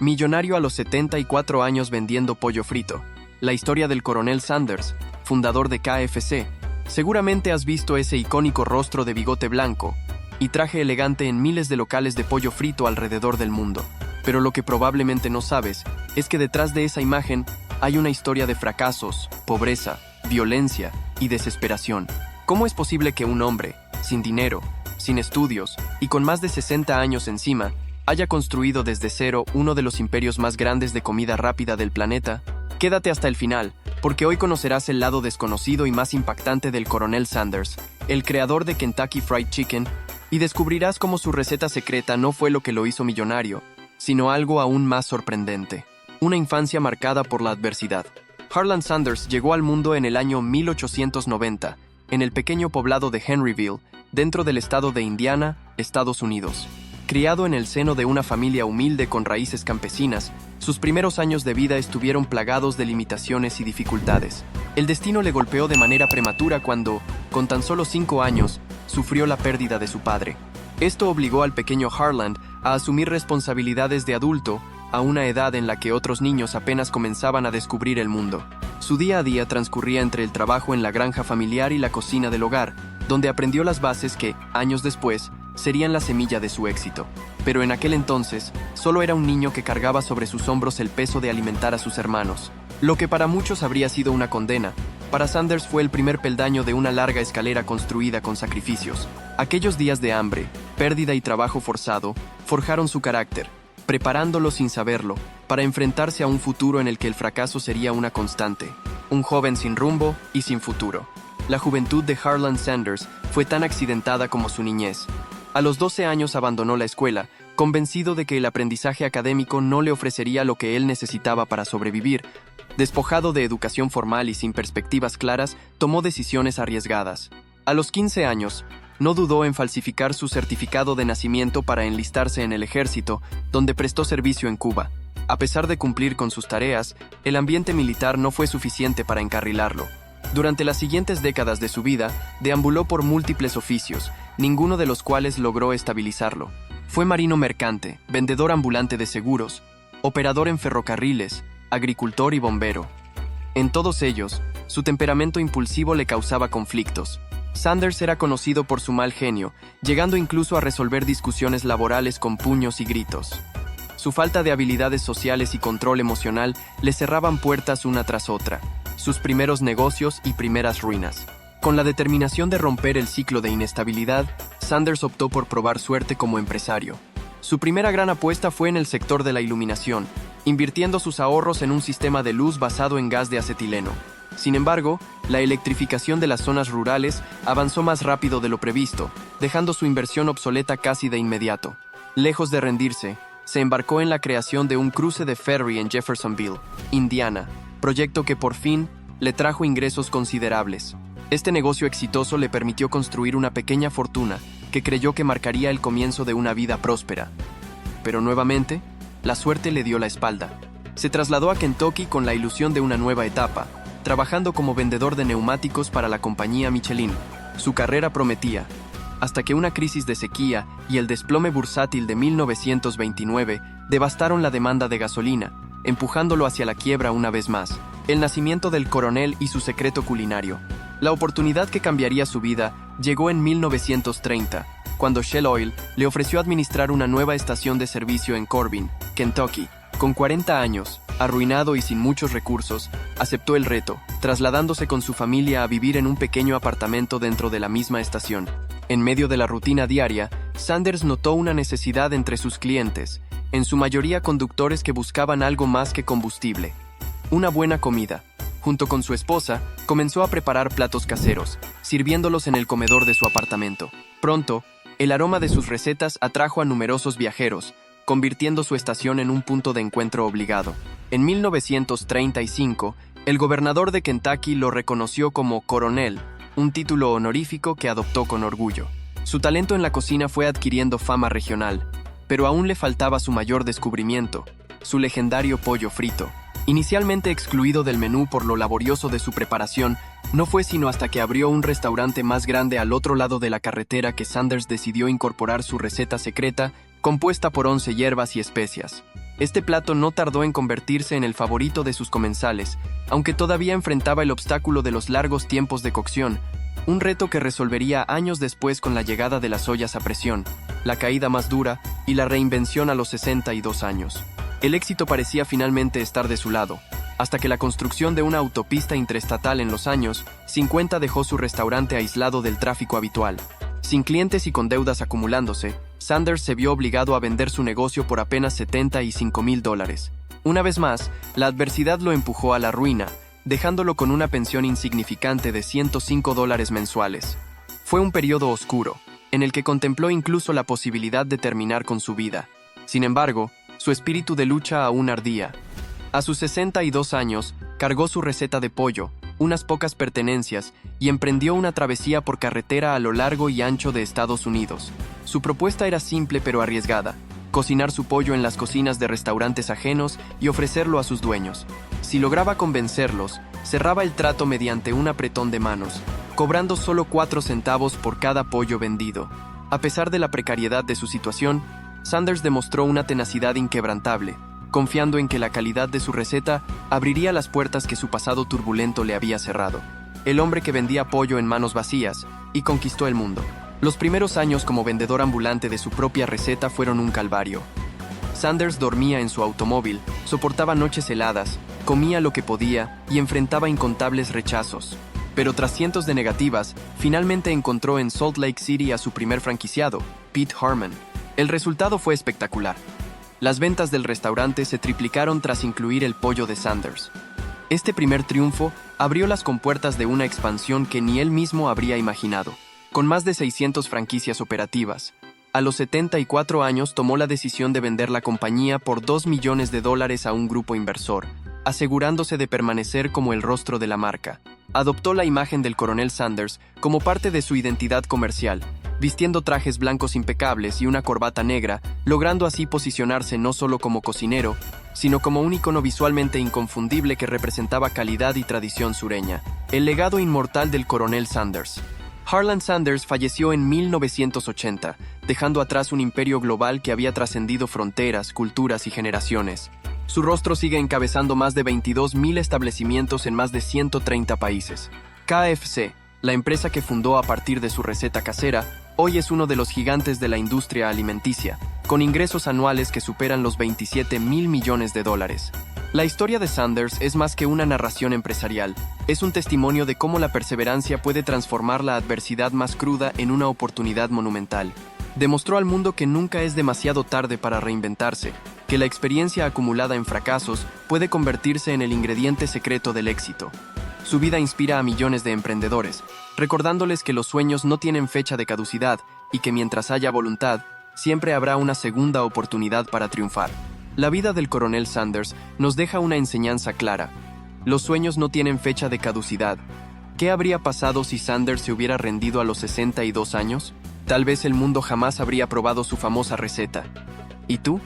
Millonario a los 74 años vendiendo pollo frito. La historia del coronel Sanders, fundador de KFC. Seguramente has visto ese icónico rostro de bigote blanco y traje elegante en miles de locales de pollo frito alrededor del mundo. Pero lo que probablemente no sabes es que detrás de esa imagen hay una historia de fracasos, pobreza, violencia y desesperación. ¿Cómo es posible que un hombre, sin dinero, sin estudios y con más de 60 años encima, haya construido desde cero uno de los imperios más grandes de comida rápida del planeta? Quédate hasta el final, porque hoy conocerás el lado desconocido y más impactante del coronel Sanders, el creador de Kentucky Fried Chicken, y descubrirás cómo su receta secreta no fue lo que lo hizo millonario, sino algo aún más sorprendente: una infancia marcada por la adversidad. Harlan Sanders llegó al mundo en el año 1890, en el pequeño poblado de Henryville, dentro del estado de Indiana, Estados Unidos. Criado en el seno de una familia humilde con raíces campesinas, sus primeros años de vida estuvieron plagados de limitaciones y dificultades. El destino le golpeó de manera prematura cuando, con tan solo 5 años, sufrió la pérdida de su padre. Esto obligó al pequeño Harlan a asumir responsabilidades de adulto a una edad en la que otros niños apenas comenzaban a descubrir el mundo. Su día a día transcurría entre el trabajo en la granja familiar y la cocina del hogar, donde aprendió las bases que, años después, serían la semilla de su éxito. Pero en aquel entonces, solo era un niño que cargaba sobre sus hombros el peso de alimentar a sus hermanos. Lo que para muchos habría sido una condena, para Sanders fue el primer peldaño de una larga escalera construida con sacrificios. Aquellos días de hambre, pérdida y trabajo forzado forjaron su carácter, preparándolo sin saberlo para enfrentarse a un futuro en el que el fracaso sería una constante. Un joven sin rumbo y sin futuro. La juventud de Harlan Sanders fue tan accidentada como su niñez. A los 12 años abandonó la escuela, convencido de que el aprendizaje académico no le ofrecería lo que él necesitaba para sobrevivir. Despojado de educación formal y sin perspectivas claras, tomó decisiones arriesgadas. A los 15 años, no dudó en falsificar su certificado de nacimiento para enlistarse en el ejército, donde prestó servicio en Cuba. A pesar de cumplir con sus tareas, el ambiente militar no fue suficiente para encarrilarlo. Durante las siguientes décadas de su vida, deambuló por múltiples oficios, ninguno de los cuales logró estabilizarlo. Fue marino mercante, vendedor ambulante de seguros, operador en ferrocarriles, agricultor y bombero. En todos ellos, su temperamento impulsivo le causaba conflictos. Sanders era conocido por su mal genio, llegando incluso a resolver discusiones laborales con puños y gritos. Su falta de habilidades sociales y control emocional le cerraban puertas una tras otra, sus primeros negocios y primeras ruinas. Con la determinación de romper el ciclo de inestabilidad, Sanders optó por probar suerte como empresario. Su primera gran apuesta fue en el sector de la iluminación, invirtiendo sus ahorros en un sistema de luz basado en gas de acetileno. Sin embargo, la electrificación de las zonas rurales avanzó más rápido de lo previsto, dejando su inversión obsoleta casi de inmediato. Lejos de rendirse, se embarcó en la creación de un cruce de ferry en Jeffersonville, Indiana, proyecto que por fin le trajo ingresos considerables. Este negocio exitoso le permitió construir una pequeña fortuna que creyó que marcaría el comienzo de una vida próspera. Pero nuevamente, la suerte le dio la espalda. Se trasladó a Kentucky con la ilusión de una nueva etapa, trabajando como vendedor de neumáticos para la compañía Michelin. Su carrera prometía, hasta que una crisis de sequía y el desplome bursátil de 1929 devastaron la demanda de gasolina, empujándolo hacia la quiebra una vez más. El nacimiento del coronel y su secreto culinario. La oportunidad que cambiaría su vida llegó en 1930, cuando Shell Oil le ofreció administrar una nueva estación de servicio en Corbin, Kentucky. Con 40 años, arruinado y sin muchos recursos, aceptó el reto, trasladándose con su familia a vivir en un pequeño apartamento dentro de la misma estación. En medio de la rutina diaria, Sanders notó una necesidad entre sus clientes, en su mayoría conductores que buscaban algo más que combustible: una buena comida. Junto con su esposa, comenzó a preparar platos caseros, sirviéndolos en el comedor de su apartamento. Pronto, el aroma de sus recetas atrajo a numerosos viajeros, convirtiendo su estación en un punto de encuentro obligado. En 1935, el gobernador de Kentucky lo reconoció como coronel, un título honorífico que adoptó con orgullo. Su talento en la cocina fue adquiriendo fama regional, pero aún le faltaba su mayor descubrimiento: su legendario pollo frito. Inicialmente excluido del menú por lo laborioso de su preparación, no fue sino hasta que abrió un restaurante más grande al otro lado de la carretera que Sanders decidió incorporar su receta secreta, compuesta por 11 hierbas y especias. Este plato no tardó en convertirse en el favorito de sus comensales, aunque todavía enfrentaba el obstáculo de los largos tiempos de cocción, un reto que resolvería años después con la llegada de las ollas a presión, la caída más dura y la reinvención a los 62 años. El éxito parecía finalmente estar de su lado, hasta que la construcción de una autopista interestatal en los años 50 dejó su restaurante aislado del tráfico habitual. Sin clientes y con deudas acumulándose, Sanders se vio obligado a vender su negocio por apenas $75,000. Una vez más, la adversidad lo empujó a la ruina, dejándolo con una pensión insignificante de $105 mensuales. Fue un periodo oscuro, en el que contempló incluso la posibilidad de terminar con su vida. Sin embargo, su espíritu de lucha aún ardía. A sus 62 años, cargó su receta de pollo, unas pocas pertenencias, y emprendió una travesía por carretera a lo largo y ancho de Estados Unidos. Su propuesta era simple pero arriesgada: cocinar su pollo en las cocinas de restaurantes ajenos y ofrecerlo a sus dueños. Si lograba convencerlos, cerraba el trato mediante un apretón de manos, cobrando solo 4 centavos por cada pollo vendido. A pesar de la precariedad de su situación, Sanders demostró una tenacidad inquebrantable, confiando en que la calidad de su receta abriría las puertas que su pasado turbulento le había cerrado. El hombre que vendía pollo en manos vacías y conquistó el mundo. Los primeros años como vendedor ambulante de su propia receta fueron un calvario. Sanders dormía en su automóvil, soportaba noches heladas, comía lo que podía y enfrentaba incontables rechazos. Pero tras cientos de negativas, finalmente encontró en Salt Lake City a su primer franquiciado, Pete Harmon. El resultado fue espectacular. Las ventas del restaurante se triplicaron tras incluir el pollo de Sanders. Este primer triunfo abrió las compuertas de una expansión que ni él mismo habría imaginado. Con más de 600 franquicias operativas, a los 74 años tomó la decisión de vender la compañía por $2 millones a un grupo inversor, asegurándose de permanecer como el rostro de la marca. Adoptó la imagen del coronel Sanders como parte de su identidad comercial, vistiendo trajes blancos impecables y una corbata negra, logrando así posicionarse no solo como cocinero, sino como un icono visualmente inconfundible que representaba calidad y tradición sureña. El legado inmortal del coronel Sanders. Harlan Sanders falleció en 1980, dejando atrás un imperio global que había trascendido fronteras, culturas y generaciones. Su rostro sigue encabezando más de 22,000 establecimientos en más de 130 países. KFC, la empresa que fundó a partir de su receta casera, hoy es uno de los gigantes de la industria alimenticia, con ingresos anuales que superan los $27,000 millones. La historia de Sanders es más que una narración empresarial, es un testimonio de cómo la perseverancia puede transformar la adversidad más cruda en una oportunidad monumental. Demostró al mundo que nunca es demasiado tarde para reinventarse, que la experiencia acumulada en fracasos puede convertirse en el ingrediente secreto del éxito. Su vida inspira a millones de emprendedores, recordándoles que los sueños no tienen fecha de caducidad y que mientras haya voluntad, siempre habrá una segunda oportunidad para triunfar. La vida del coronel Sanders nos deja una enseñanza clara. Los sueños no tienen fecha de caducidad. ¿Qué habría pasado si Sanders se hubiera rendido a los 62 años? Tal vez el mundo jamás habría probado su famosa receta. ¿Y tú?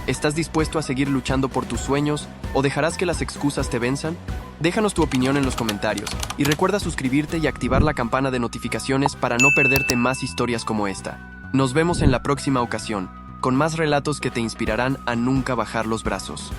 ¿Estás dispuesto a seguir luchando por tus sueños o dejarás que las excusas te venzan? Déjanos tu opinión en los comentarios y recuerda suscribirte y activar la campana de notificaciones para no perderte más historias como esta. Nos vemos en la próxima ocasión, con más relatos que te inspirarán a nunca bajar los brazos.